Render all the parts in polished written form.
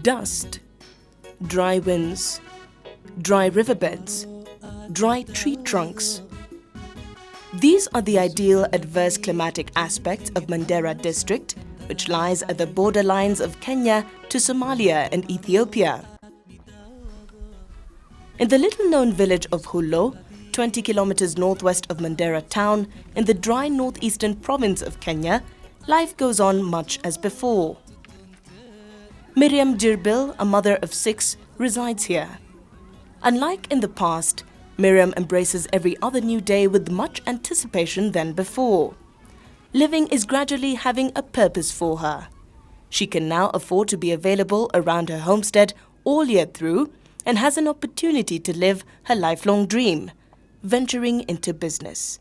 Dust, dry winds, dry riverbeds, dry tree trunks. These are the ideal adverse climatic aspects of Mandera district, which lies at the borderlines of Kenya to Somalia and Ethiopia. In the little-known village of Hullo, 20 kilometers northwest of Mandera town, in the dry northeastern province of Kenya, life goes on much as before. Miriam Jirbil, a mother of 6, resides here. Unlike in the past, Miriam embraces every other new day with much anticipation than before. Living is gradually having a purpose for her. She can now afford to be available around her homestead all year through and has an opportunity to live her lifelong dream, venturing into business.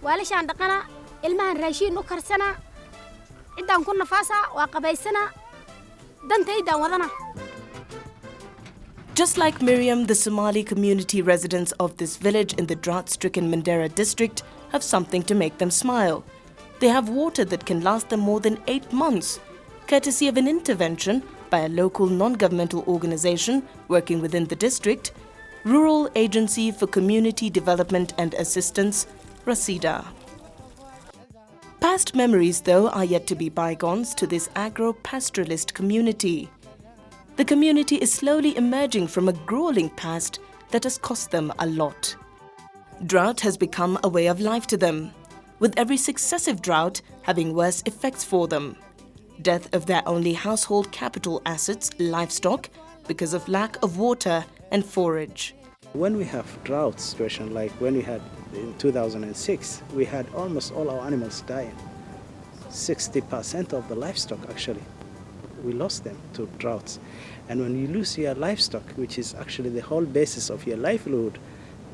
waalashaan dhaqana ilmahan raashin u karsana intaan ku nafaasa waa qabaysana dantaydaan wadana. Just like Miriam, the Somali community residents of this village in the drought-stricken Mandera district have something to make them smile. They have water that can last them more than 8 months, courtesy of an intervention by a local non-governmental organization working within the district, Rural Agency for Community Development and Assistance, Rasida. Past memories, though, are yet to be bygones to this agro-pastoralist community. The community is slowly emerging from a grueling past that has cost them a lot. Drought has become a way of life to them, with every successive drought having worse effects for them. Death of their only household capital assets, livestock, because of lack of water and forage. When we have drought situation like when we had in 2006, we had almost all our animals dying. 60% of the livestock actually, we lost them to droughts. And when you lose your livestock, which is actually the whole basis of your livelihood,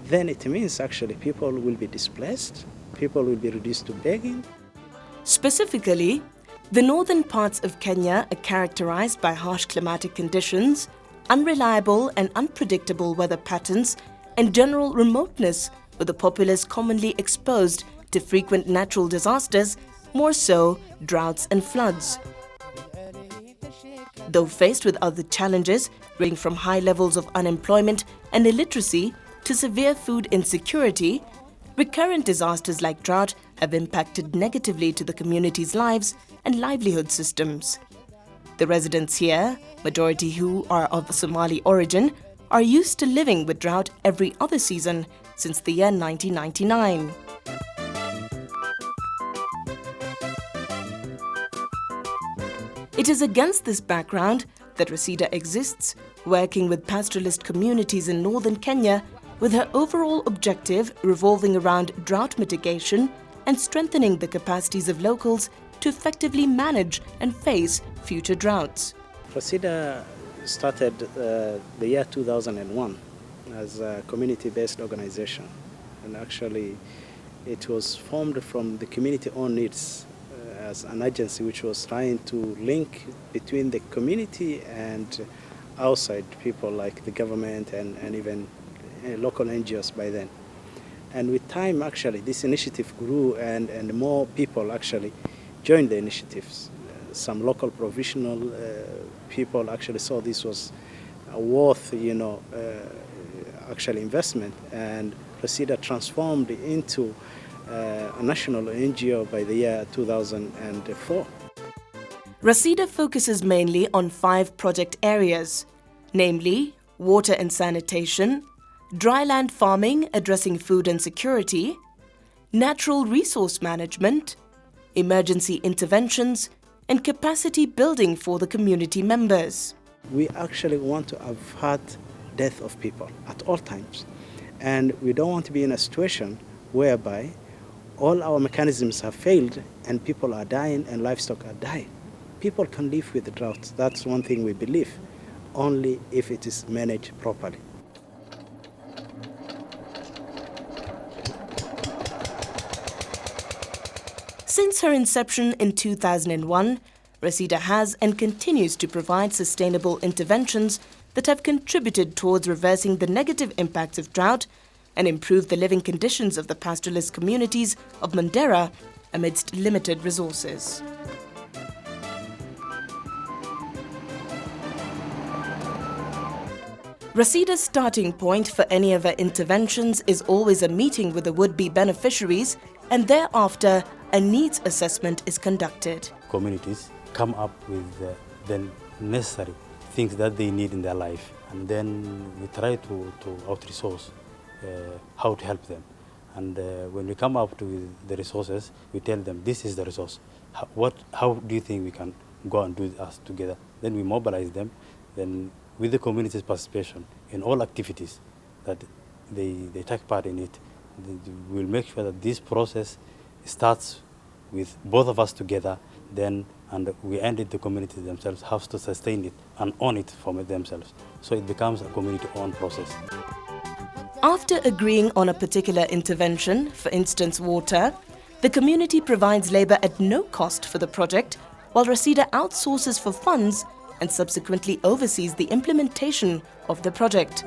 then it means actually people will be displaced, people will be reduced to begging. Specifically, the northern parts of Kenya are characterized by harsh climatic conditions, unreliable and unpredictable weather patterns, and general remoteness, with the populace commonly exposed to frequent natural disasters, more so droughts and floods. Though faced with other challenges, ranging from high levels of unemployment and illiteracy to severe food insecurity, recurrent disasters like drought have impacted negatively to the community's lives and livelihood systems. The residents here, majority who are of Somali origin, are used to living with drought every other season since the year 1999. It is against this background that Rasida exists, working with pastoralist communities in northern Kenya, with her overall objective revolving around drought mitigation and strengthening the capacities of locals to effectively manage and face future droughts. Rasida started the year 2001 as a community-based organization, and actually it was formed from the community-owned needs as an agency which was trying to link between the community and outside people like the government and even local NGOs by then. And with time, actually, this initiative grew and more people actually joined the initiatives. Some local provisional people actually saw this was worth, actually investment, and Rasida transformed into a national NGO by the year 2004. Rasida focuses mainly on 5 project areas, namely water and sanitation, dryland farming addressing food insecurity, natural resource management, emergency interventions, and capacity building for the community members. We actually want to avert death of people at all times, and we don't want to be in a situation whereby all our mechanisms have failed and people are dying and livestock are dying. people can live with the drought. That's one thing we believe, only if it is managed properly. Since her inception in 2001, Rasida has and continues to provide sustainable interventions that have contributed towards reversing the negative impacts of drought and improve the living conditions of the pastoralist communities of Mandera amidst limited resources. Rasida's starting point for any of her interventions is always a meeting with the would-be beneficiaries, and thereafter a needs assessment is conducted. Communities come up with the necessary things that they need in their life, and then we try to out-resource how to help them. And when we come up to the resources, we tell them this is the resource. How do you think we can go and do us together? Then we mobilize them. Then with the community's participation in all activities that they take part in it, we'll make sure that this process starts with both of us together, and we end it, the community themselves have to sustain it and own it for themselves. So it becomes a community-owned process. After agreeing on a particular intervention, for instance water, the community provides labour at no cost for the project, while Rasida outsources for funds and subsequently oversees the implementation of the project.